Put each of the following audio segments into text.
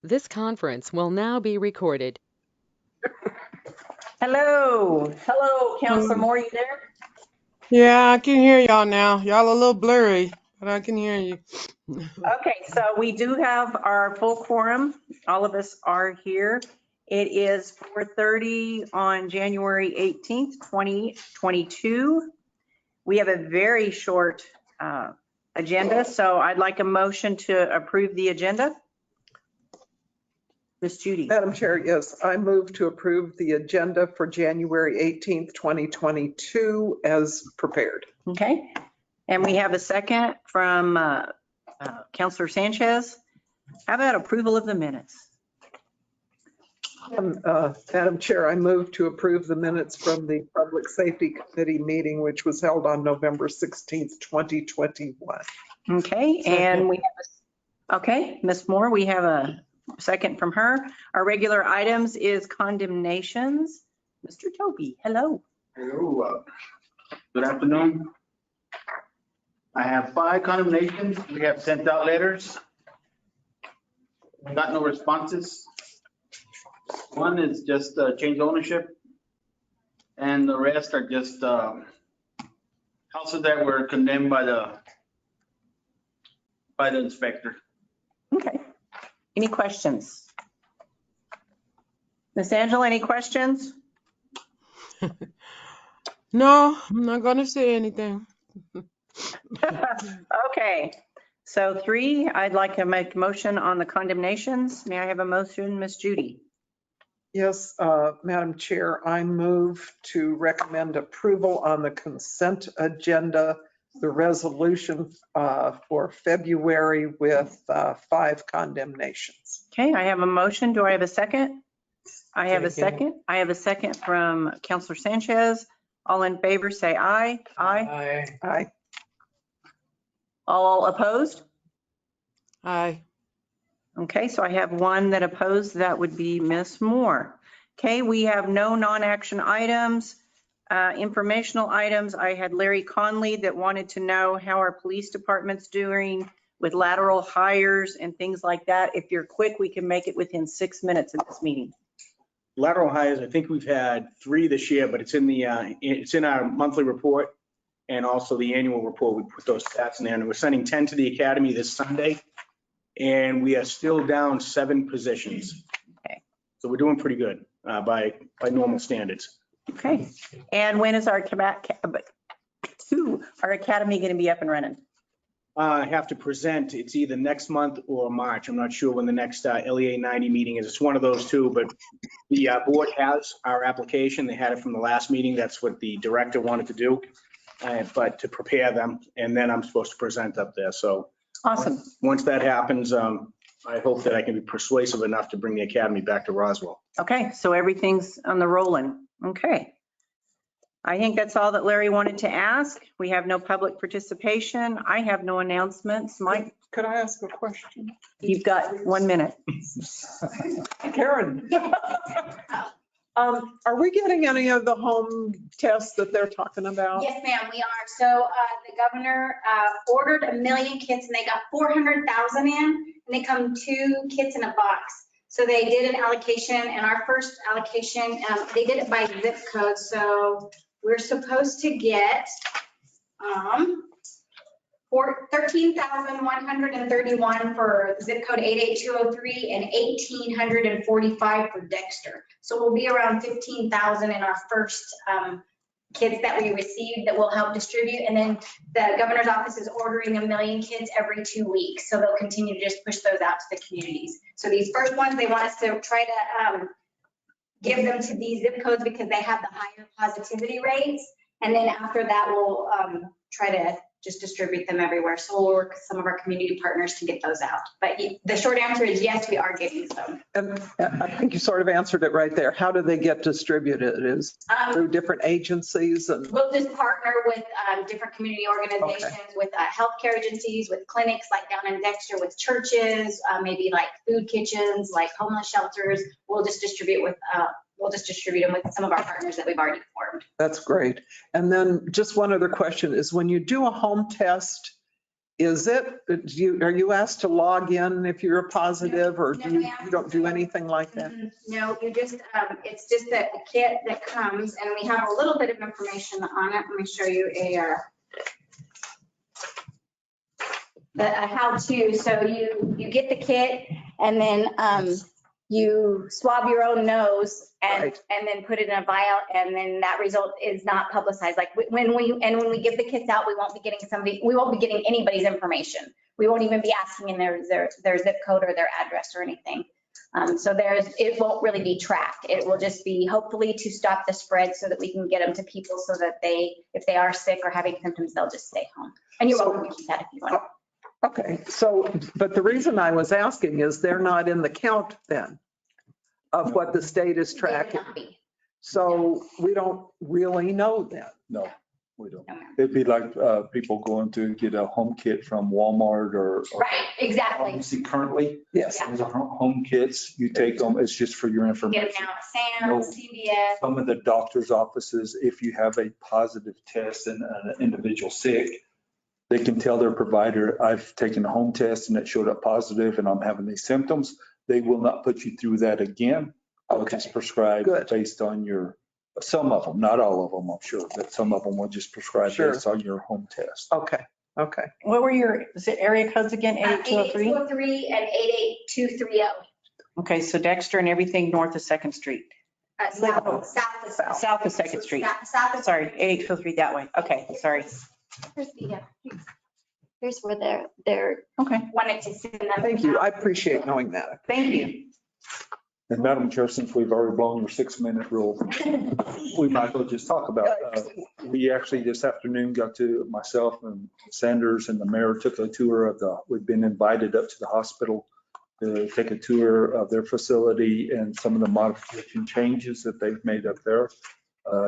This conference will now be recorded. Hello, Counselor Moore, you there? Yeah, I can hear y'all now. Y'all a little blurry, but I can hear you. Okay, so we do have our full quorum. All of us are here. It is 4:30 on January 18th, 2022. We have a very short agenda, so I'd like a motion to approve the agenda. Ms. Judy. Madam Chair, yes, I move to approve the agenda for January 18th, 2022 as prepared. Okay, and we have a second from Counselor Sanchez. How about approval of the minutes? Madam Chair, I move to approve the minutes from the Public Safety Committee meeting, which was held on November 16th, 2021. Okay, and we have Ms. Moore, we have a second from her. Our regular items is condemnations. Mr. Toby, hello. Hello, good afternoon. I have 5 condemnations. We have sent out letters. Got no responses. One is just change ownership, and the rest are just houses that were condemned by the inspector. Okay, any questions? Ms. Angela, any questions? No, I'm not gonna say anything. Okay, so 3, I'd like to make a motion on the condemnations. May I have a motion, Ms. Judy? Yes, Madam Chair, I move to recommend approval on the consent agenda, the resolution for February with 5 condemnations. Okay, I have a motion. Do I have a second? I have a second. I have a second from Counselor Sanchez. All in favor, say aye. Aye. Aye. All opposed? Aye. Okay, so I have one that opposed. That would be Ms. Moore. Okay, we have no non-action items. Informational items. I had Larry Conley that wanted to know how our police department's doing with lateral hires and things like that. If you're quick, we can make it within 6 minutes of this meeting. Lateral hires, I think we've had 3 this year, but it's in our monthly report and also the annual report. We put those stats in there, and we're sending 10 to the academy this Sunday, and we are still down 7 positions. Okay. So we're doing pretty good by normal standards. Okay, and when is our academy going to be up and running? I have to present, it's either next month or March. I'm not sure when the next LEA 90 meeting is. It's one of those 2, but the board has our application. They had it from the last meeting. That's what the director wanted to do, but to prepare them, and then I'm supposed to present up there. So Awesome. Once that happens, I hope that I can be persuasive enough to bring the academy back to Roswell. Okay, so everything's on the rolling. Okay. I think that's all that Larry wanted to ask. We have no public participation. I have no announcements. Mike, Could I ask a question? you've got 1 minute. Karen? Are we getting any of the home tests that they're talking about? Yes, ma'am, we are. So the governor ordered 1 million kits and they got 400,000 in, and they come 2 kits in a box. So they did an allocation, and our first allocation, they did it by zip code. So we're supposed to get 13,131 for zip code 88203 and 1,845 for Dexter. So we'll be around 15,000 in our first kits that we received that will help distribute. And then the governor's office is ordering 1 million kits every 2 weeks. So they'll continue to just push those out to the communities. So these first ones, they want us to try to give them to these zip codes because they have the higher positivity rates. And then after that, we'll try to just distribute them everywhere. So we'll work with some of our community partners to get those out. But the short answer is yes, we are getting some. And I think you sort of answered it right there. How do they get distributed? Is through different agencies? And we'll just partner with different community organizations, with healthcare agencies, with clinics like down in Dexter, with churches, maybe like food kitchens, like homeless shelters. We'll just distribute them with some of our partners that we've already formed. That's great. And then just one other question is when you do a home test, Is it? Are you asked to log in if you're a positive, or No, you ma'am. don't do anything like that? No, you just, it's just a kit that comes and we have a little bit of information on it. Let me show you a how-to. So you get the kit and then you swab your own nose Right. and then put it in a vial, and then that result is not publicized. Like when we give the kits out, we won't be getting anybody's information. We won't even be asking in their zip code or their address or anything. So it won't really be tracked. It will just be hopefully to stop the spread so that we can get them to people so that if they are sick or having symptoms, they'll just stay home. And you're welcome to keep that if you want. Okay, so, but the reason I was asking is they're not in the count then of what the state is They would tracking. not be. So we don't really know then. No, we don't. No, ma'am. It'd be like people going to get a home kit from Walmart or. Right, exactly. Pharmacy currently, Yes. those are home kits. You take them, it's just for your Get information. them now at Sam's, CVS. Some of the doctor's offices, if you have a positive test and an individual sick, they can tell their provider, I've taken a home test and it showed up positive and I'm having these symptoms. They will not put you through that again. They'll just prescribe Good. based on some of them, not all of them, I'm sure, but some of them will just prescribe Sure. based on your home test. Okay, okay. What were is it area codes again? 88203? 88203 and 88230. Okay, so Dexter and everything north of Second Street. South of South of Second Street. South of. Sorry, 88203 that way. Okay, sorry. Here's where they're Okay. Wanted to send them. Thank you. I appreciate knowing that. Thank you. And Madam Chair, since we've already blown your 6-minute rule, we might as well just talk about, we actually this afternoon got to, myself and Sanders and the mayor took a tour we've been invited up to the hospital to take a tour of their facility and some of the modification changes that they've made up there.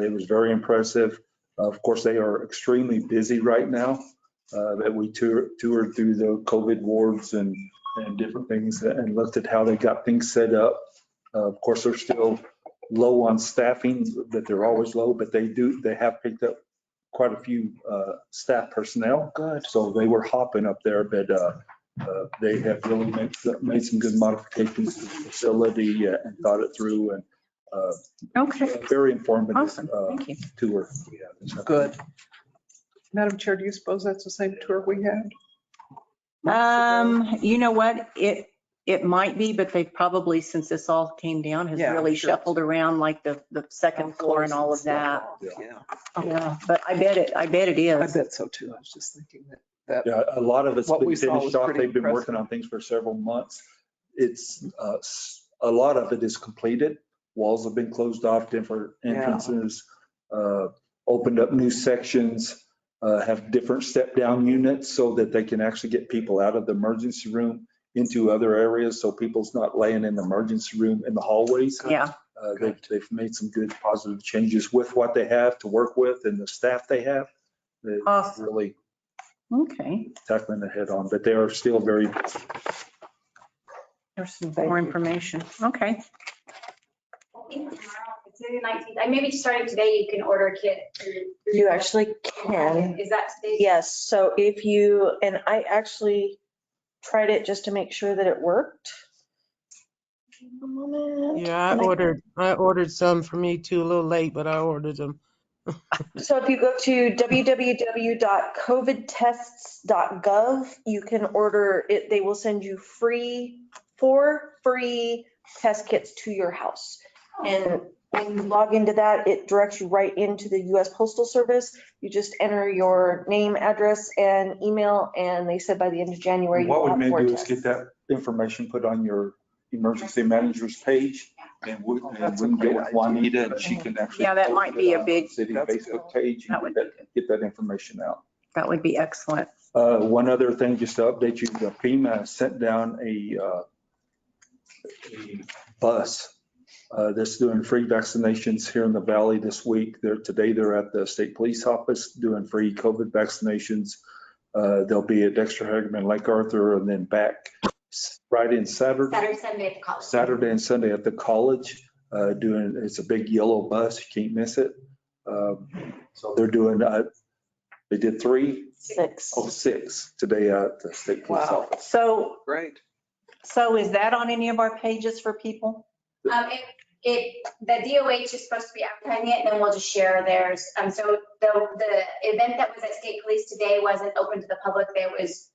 It was very impressive. Of course, they are extremely busy right now. That we toured through the COVID wards and different things and looked at how they got things set up. Of course, they're still low on staffing, that they're always low, but they have picked up quite a few staff personnel. Good. So they were hopping up there, but they have really made some good modifications to the facility and thought it through and Okay, very informative awesome. Thank you. tour. Good. Madam Chair, do you suppose that's the same tour we had? You know what? It might be, but they've probably, since this all came down, has Yeah, really sure. shuffled around like the second floor and all of that. Yeah, Yeah, but I bet it I is. bet so too. I was just thinking that. Yeah, a lot of it's What been we saw was finished off. pretty They've been working impressive. on things for several months. It's, a lot of it is completed. Walls have been closed off, different Yeah. entrances, opened up new sections, have different step-down units so that they can actually get people out of the emergency room into other areas, so people's not laying in the emergency room in the hallways. Yeah, They've made some good positive changes with what they have to work with and the staff they have. They're Awesome. really okay. tackling the head on, but they are still very. There's some more information. Okay. It's the 19th. And maybe starting today, you can order a kit. You actually can. Is that today? Yes, so if you, and I actually tried it just to make sure that it worked. A moment. Yeah, I ordered some for me too, a little late, but I ordered them. So if you go to www.covidtests.gov, you can order it. They will send you four free test kits to your house. And when you log into that, it directs you right into the US Postal Service. You just enter your name, address, and email, and they said by the end of January, What you'll we have may 4 do is tests. get that information put on your emergency manager's page and we can get with Juanita and she can actually. Yeah, that might be a post it on big- City that's Facebook page That and would be get that information out. That would be excellent. One other thing, just to update you, the FEMA sent down a bus that's doing free vaccinations here in the valley this week. Today they're at the state police office doing free COVID vaccinations. They'll be at Dexter, Hagerman, Lake Arthur, and then back Friday and Saturday. Sunday at the college. Saturday and Sunday at the college, it's a big yellow bus, you can't miss it. So they're doing They did 3, 6. 6 today at the state police Wow. office. So Great. is that on any of our pages for people? The DOH is supposed to be advertising it, and then we'll just share theirs. So the event that was at State Police today wasn't open to the public. There was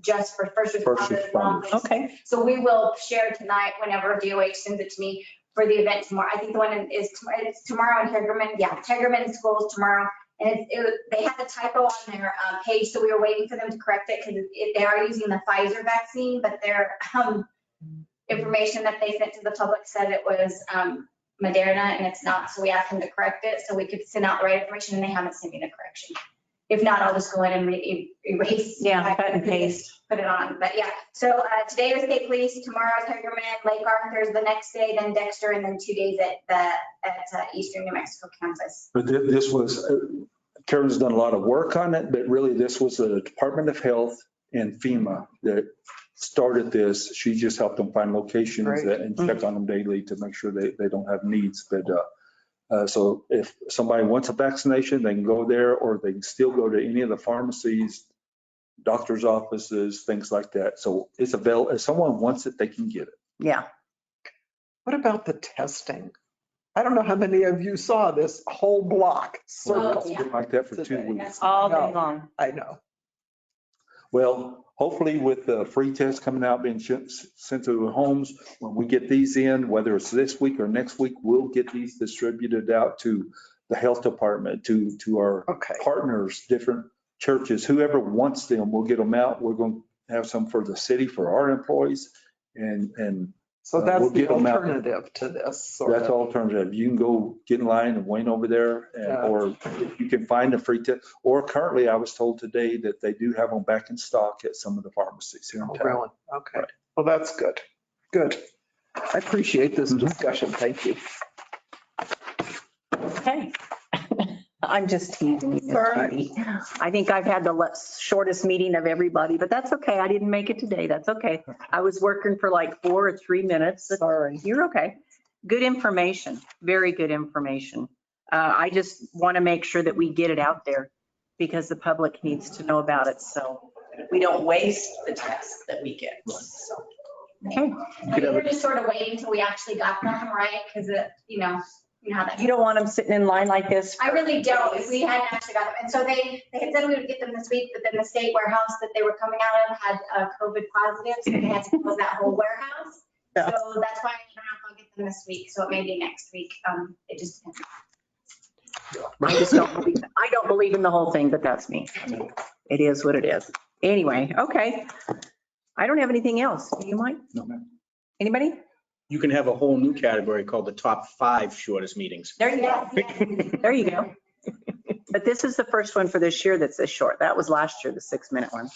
just for first responders. responders. Okay, So we will share tonight whenever DOH sends it to me for the event tomorrow. I think the one it's tomorrow in Tegerman. Yeah, Tegerman schools tomorrow. And they had the typo on their page, so we were waiting for them to correct it because they are using the Pfizer vaccine, but their information that they sent to the public said it was Moderna, and it's not. So we asked them to correct it so we could send out the right information, and they haven't sent me the correction. If not, I'll just go in and erase. yeah, cut and paste. Put it on, but yeah. So today was State Police, tomorrow is Tegerman, Lake Arthur's the next day, then Dexter, and then 2 days at Eastern New Mexico campus. But this was, Karen's done a lot of work on it, but really this was the Department of Health and FEMA that started this. She just helped them find locations Great. and check on them daily to make sure they don't have needs. But so if somebody wants a vaccination, they can go there, or they can still go to any of the pharmacies, doctor's offices, things like that. So it's available. If someone wants it, they can get it. Yeah. What about the testing? I don't know how many of you saw this whole block circled. Oh, yeah. Been like that for 2 Today. weeks. All day No. long. I know. Well, hopefully with the free tests coming out, being sent to the homes, when we get these in, whether it's this week or next week, we'll get these distributed out to the health department, to our Okay. partners, different churches, whoever wants them, we'll get them out. We're going to have some for the city, for our employees, and So that's we'll the get them out. alternative to this. sort that's of. alternative. You can go get in line and wait over there, or if you can find a free test. Or currently, I was told today that they do have them back in stock at some of the pharmacies here in Oh, town. really? Okay. Well, that's good. Good. I appreciate this discussion. Thank you. Okay. I'm just teasing you, Miss Sorry. Judy. I think I've had the shortest meeting of everybody, but that's okay. I didn't make it today. That's okay. I was working for like 4 or 3 minutes. Sorry. You're okay. Good information, very good information. I just want to make sure that we get it out there because the public needs to know about it. So we don't waste the tests that we get. So, okay. We were just sort of waiting until we actually got them, right? Because you know how that. You don't want them sitting in line like this? I really don't. If we hadn't actually got them. And so they had said we would get them this week, but then the state warehouse that they were coming out of had COVID positive, so they had to close that whole warehouse. Yeah. So that's why I don't know if I'll get them this week. So it may be next week. It just depends. I don't believe in the whole thing, but that's me. It is what it is. Anyway, okay. I don't have anything else. Do you mind? No, ma'am. Anybody? You can have a whole new category called the top 5 shortest meetings. There you go. There you go. But this is the first one for this year that's this short. That was last year, the 6-minute one.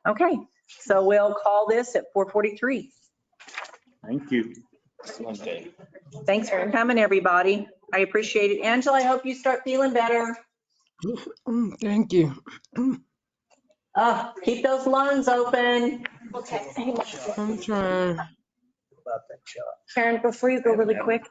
Okay, so we'll call this at 4:43. Thank you. Thanks for coming, everybody. I appreciate it. Angela, I hope you start feeling better. Thank you. Keep those lungs open. Okay. I'm trying. About that job. Karen, before you go really quick,